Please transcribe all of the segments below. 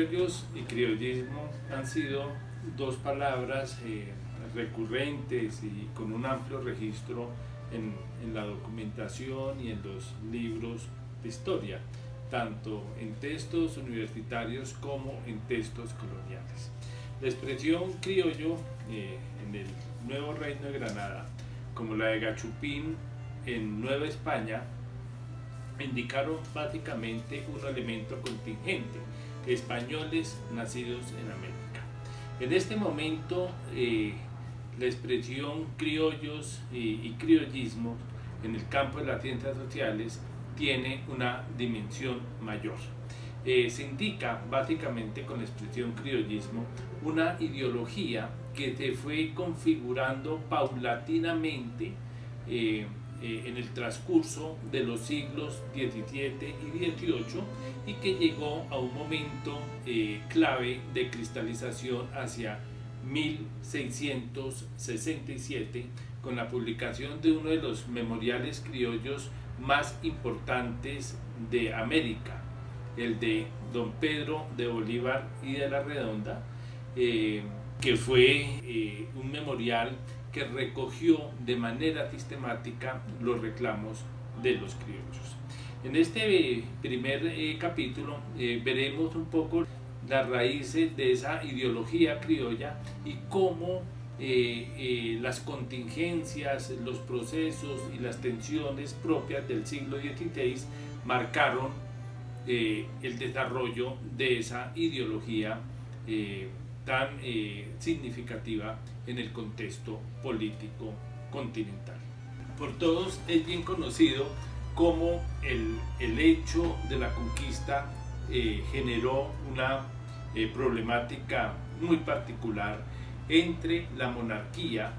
Criollos y criollismo han sido dos palabras recurrentes y con un amplio registro en la documentación y en los libros de historia, tanto en textos universitarios como en textos coloniales. La expresión criollo en el Nuevo Reino de Granada, como la de Gachupín en Nueva España, indicaron básicamente un elemento contingente: españoles nacidos en América. En este momento, la expresión criollos y criollismo en el campo de las ciencias sociales tiene una dimensión mayor. Se indica básicamente con la expresión criollismo una ideología que se fue configurando paulatinamente en el transcurso de los siglos XVII y XVIII y que llegó a un momento clave de cristalización hacia 1667 con la publicación de uno de los memoriales criollos más importantes de América, el de Don Pedro de Bolívar y de la Redonda, que fue un memorial que recogió de manera sistemática los reclamos de los criollos. En este primer capítulo veremos un poco las raíces de esa ideología criolla y cómo las contingencias, los procesos y las tensiones propias del siglo XVI marcaron el desarrollo de esa ideología tan significativa en el contexto político continental. Por todos es bien conocido cómo el hecho de la conquista generó una problemática muy particular entre la monarquía,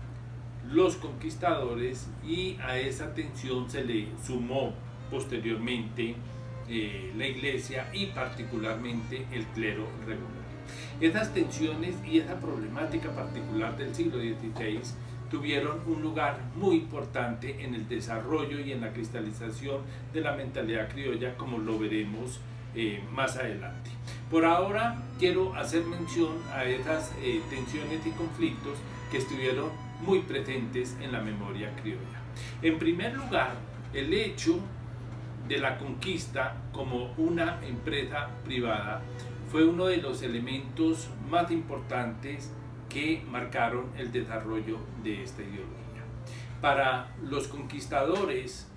los conquistadores, y a esa tensión se le sumó posteriormente la iglesia y particularmente el clero regular. Esas tensiones y esa problemática particular del siglo XVI tuvieron un lugar muy importante en el desarrollo y en la cristalización de la mentalidad criolla, como lo veremos más adelante. Por ahora quiero hacer mención a esas tensiones y conflictos que estuvieron muy presentes en la memoria criolla. En primer lugar, el hecho de la conquista como una empresa privada fue uno de los elementos más importantes que marcaron el desarrollo de esta ideología. Para los conquistadores,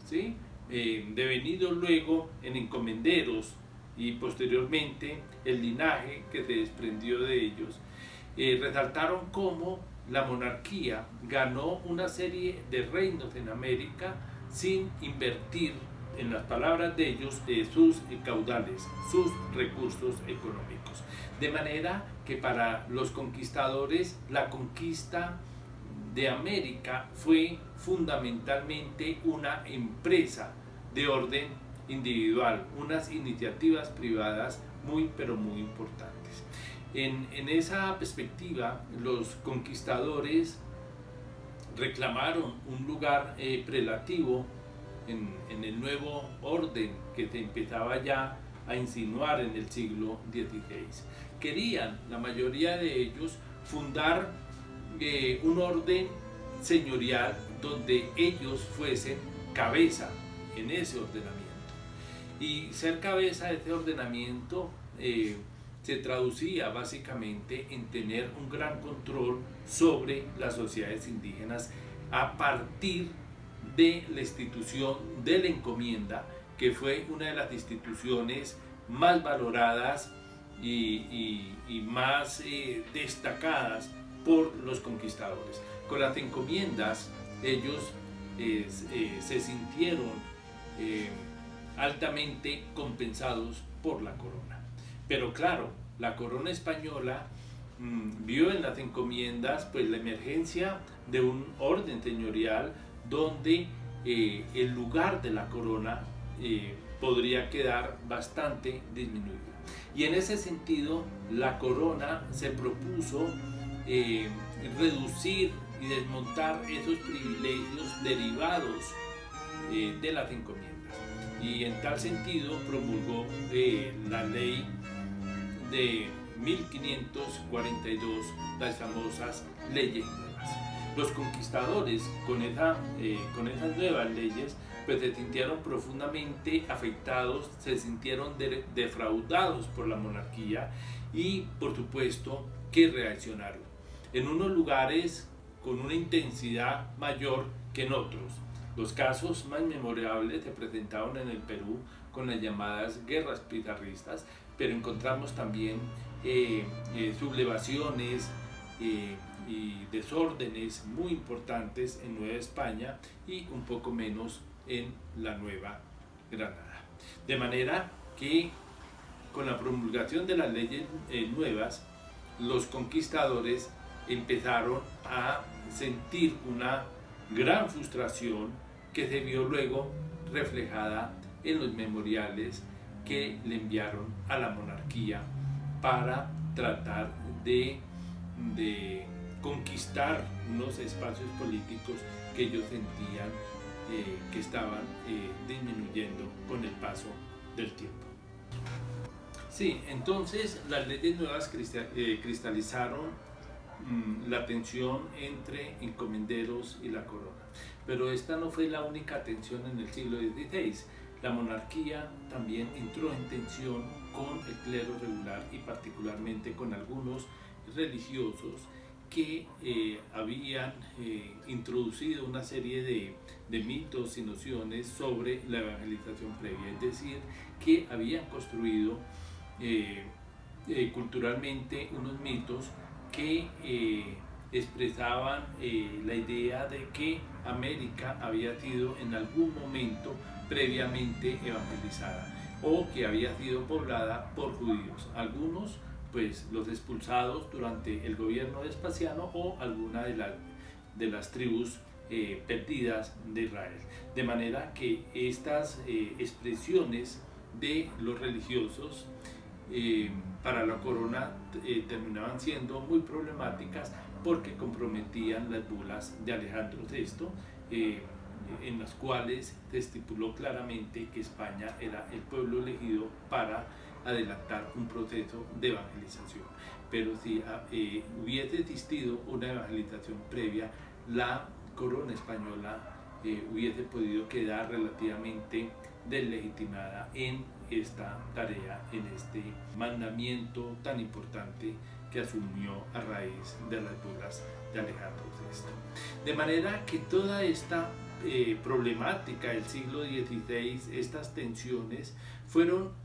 ¿sí?, devenidos luego en encomenderos y posteriormente el linaje que se desprendió de ellos, resaltaron cómo la monarquía ganó una serie de reinos en América sin invertir, en las palabras de ellos, sus caudales, sus recursos económicos. De manera que para los conquistadores la conquista de América fue fundamentalmente una empresa de orden individual, unas iniciativas privadas muy pero muy importantes. En esa perspectiva, los conquistadores reclamaron un lugar prelativo en el nuevo orden que se empezaba ya a insinuar en el siglo XVI. Querían, la mayoría de ellos, fundar un orden señorial donde ellos fuesen cabeza en ese ordenamiento. Y ser cabeza de ese ordenamiento se traducía básicamente en tener un gran control sobre las sociedades indígenas a partir de la institución de la encomienda, que fue una de las instituciones más valoradas y más destacadas por los conquistadores. Con las encomiendas ellos se sintieron altamente compensados por la corona. Pero claro, la corona española vio en las encomiendas pues la emergencia de un orden señorial donde el lugar de la corona podría quedar bastante disminuido. Y en ese sentido, la corona se propuso reducir y desmontar esos privilegios derivados de las encomiendas. Y en tal sentido promulgó la ley de 1542, las famosas leyes nuevas. Los conquistadores con esas nuevas leyes pues se sintieron profundamente afectados, se sintieron defraudados por la monarquía y por supuesto que reaccionaron. En unos lugares con una intensidad mayor que en otros. Los casos más memorables se presentaron en el Perú con las llamadas guerras pizarristas, pero encontramos también sublevaciones y desórdenes muy importantes en Nueva España y un poco menos en la Nueva Granada. De manera que con la promulgación de las leyes nuevas, los conquistadores empezaron a sentir una gran frustración que se vio luego reflejada en los memoriales que le enviaron a la monarquía para tratar de conquistar unos espacios políticos que ellos sentían que estaban disminuyendo con el paso del tiempo. Sí, entonces las leyes nuevas cristalizaron la tensión entre encomenderos y la corona. Pero esta no fue la única tensión en el siglo XVI. La monarquía también entró en tensión con el clero regular y particularmente con algunos religiosos que habían introducido una serie de mitos y nociones sobre la evangelización previa, es decir, que habían construido culturalmente unos mitos que expresaban la idea de que América había sido en algún momento previamente evangelizada o que había sido poblada por judíos, algunos pues los expulsados durante el gobierno de Vespasiano o alguna de las tribus perdidas de Israel. De manera que estas expresiones de los religiosos para la corona terminaban siendo muy problemáticas porque comprometían las bulas de Alejandro VI, en las cuales se estipuló claramente que España era el pueblo elegido para adelantar un proceso de evangelización. Pero si hubiese existido una evangelización previa, la corona española hubiese podido quedar relativamente deslegitimada en esta tarea, en este mandamiento tan importante que asumió a raíz de las bulas de Alejandro VI. De manera que toda esta problemática del siglo XVI, estas tensiones, fueron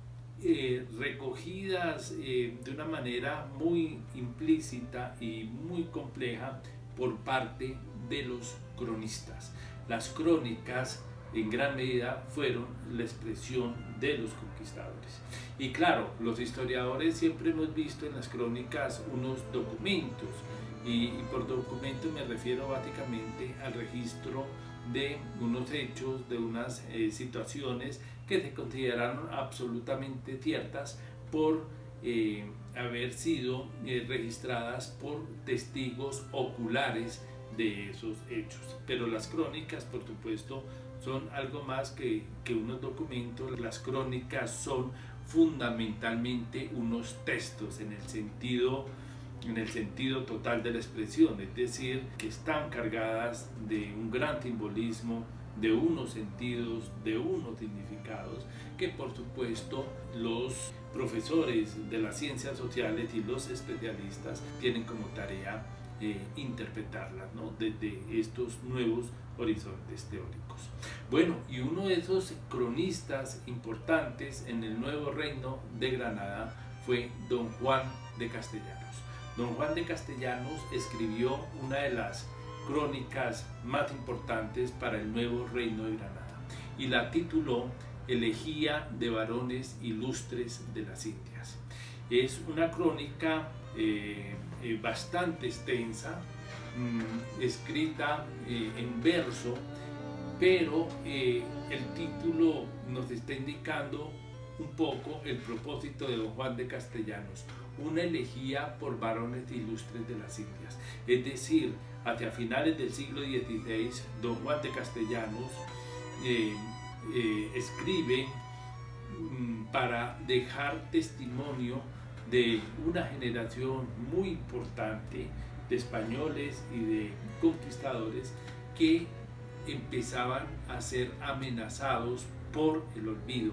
recogidas de una manera muy implícita y muy compleja por parte de los cronistas. Las crónicas en gran medida fueron la expresión de los conquistadores. Y claro, los historiadores siempre hemos visto en las crónicas unos documentos, y por documento me refiero básicamente al registro de unos hechos, de unas situaciones que se consideraron absolutamente ciertas por haber sido registradas por testigos oculares de esos hechos. Pero las crónicas, por supuesto, son algo más que unos documentos. Las crónicas son fundamentalmente unos textos en el sentido total de la expresión, es decir, que están cargadas de un gran simbolismo, de unos sentidos, de unos significados, que por supuesto los profesores de las ciencias sociales y los especialistas tienen como tarea interpretarlas, ¿no?, desde estos nuevos horizontes teóricos. Bueno, y uno de esos cronistas importantes en el nuevo reino de Granada fue don Juan de Castellanos. Don Juan de Castellanos escribió una de las crónicas más importantes para el nuevo reino de Granada y la tituló Elegía de varones ilustres de las Indias. Es una crónica bastante extensa, escrita en verso, pero el título nos está indicando un poco el propósito de don Juan de Castellanos, una elegía por varones ilustres de las Indias. Es decir, hacia finales del siglo XVI, don Juan de Castellanos escribe para dejar testimonio de una generación muy importante de españoles y de conquistadores que empezaban a ser amenazados por el olvido.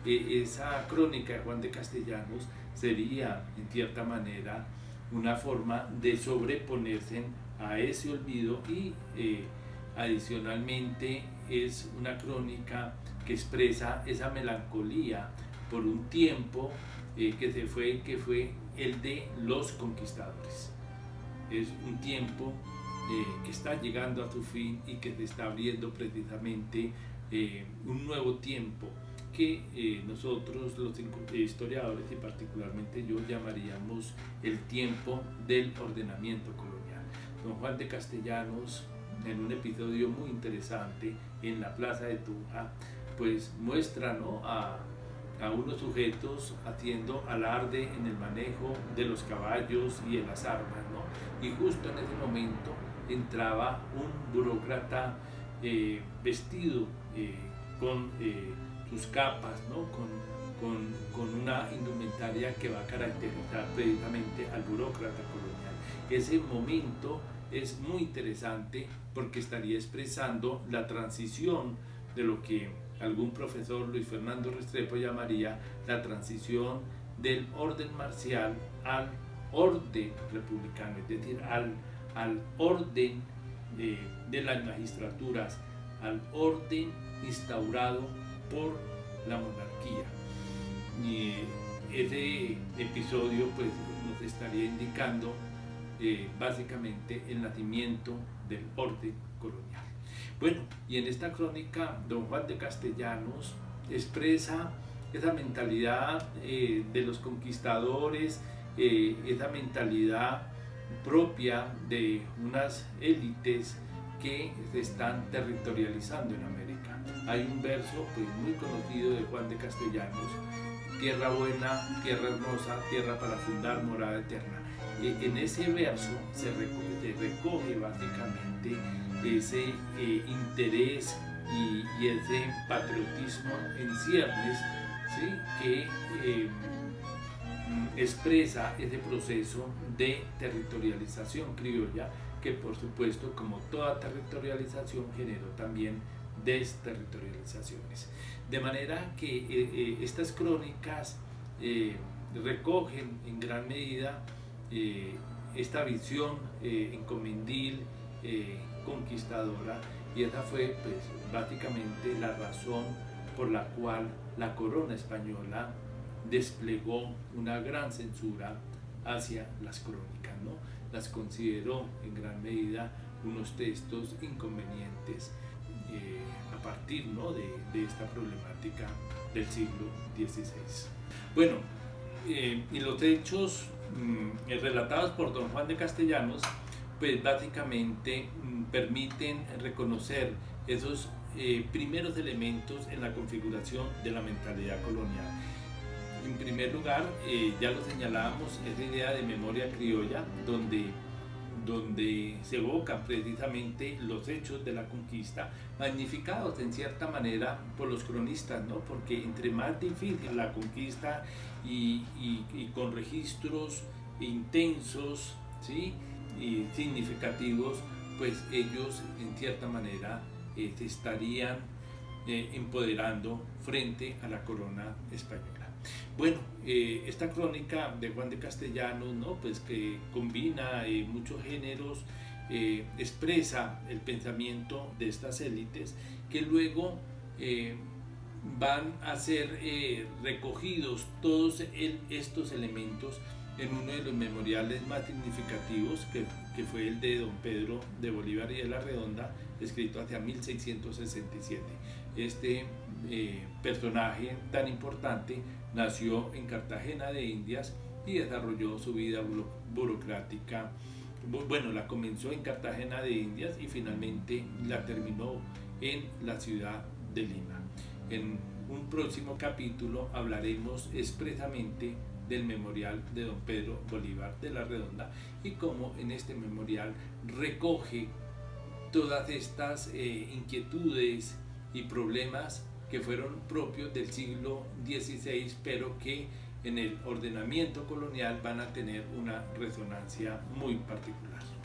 Esa crónica de Juan de Castellanos sería, en cierta manera, una forma de sobreponerse a ese olvido y adicionalmente es una crónica que expresa esa melancolía por un tiempo que fue el de los conquistadores. Es un tiempo que está llegando a su fin y que se está abriendo precisamente un nuevo tiempo que nosotros los historiadores y particularmente yo llamaríamos el tiempo del ordenamiento colonial. Don Juan de Castellanos, en un episodio muy interesante en la Plaza de Tunja, pues muestra, ¿no?, a unos sujetos haciendo alarde en el manejo de los caballos y de las armas, ¿no? Y justo en ese momento entraba un burócrata vestido con sus capas, ¿no?, con una indumentaria que va a caracterizar precisamente al burócrata colonial. Ese momento es muy interesante porque estaría expresando la transición de lo que algún profesor, Luis Fernando Restrepo, llamaría la transición del orden marcial al orden republicano, es decir, al orden de las magistraturas, al orden instaurado por la monarquía. Y ese episodio pues nos estaría indicando básicamente el nacimiento del orden colonial. Bueno, y en esta crónica don Juan de Castellanos expresa esa mentalidad de los conquistadores, esa mentalidad propia de unas élites que se están territorializando en América. Hay un verso pues, muy conocido de Juan de Castellanos: tierra buena, tierra hermosa, tierra para fundar morada eterna. En ese verso se recoge básicamente ese interés y ese patriotismo en ciernes, ¿sí?, que expresa ese proceso de territorialización criolla que, por supuesto, como toda territorialización, generó también desterritorializaciones. De manera que estas crónicas recogen en gran medida esta visión encomendil, conquistadora, y esa fue pues básicamente la razón por la cual la corona española desplegó una gran censura hacia las crónicas, ¿no? Las consideró en gran medida unos textos inconvenientes a partir, ¿no?, de esta problemática del siglo XVI. Bueno, y los hechos relatados por don Juan de Castellanos pues básicamente permiten reconocer esos primeros elementos en la configuración de la mentalidad colonial. En primer lugar, ya lo señalábamos, esa idea de memoria criolla, donde se evocan precisamente los hechos de la conquista, magnificados en cierta manera por los cronistas, ¿no? Porque entre más difícil la conquista y con registros intensos, ¿sí?, y significativos, pues ellos en cierta manera se estarían empoderando frente a la corona española. Bueno, esta crónica de Juan de Castellanos, ¿no?, pues que combina muchos géneros, expresa el pensamiento de estas élites que luego van a ser recogidos todos estos elementos en uno de los memoriales más significativos que fue el de don Pedro de Bolívar y de la Redonda, escrito hacia 1667. Este personaje tan importante nació en Cartagena de Indias y desarrolló su vida burocrática. Bueno, la comenzó en Cartagena de Indias y finalmente la terminó en la ciudad de Lima. En un próximo capítulo hablaremos expresamente del memorial de don Pedro Bolívar de la Redonda y cómo en este memorial recoge todas estas inquietudes y problemas que fueron propios del siglo XVI, pero que en el ordenamiento colonial van a tener una resonancia muy particular.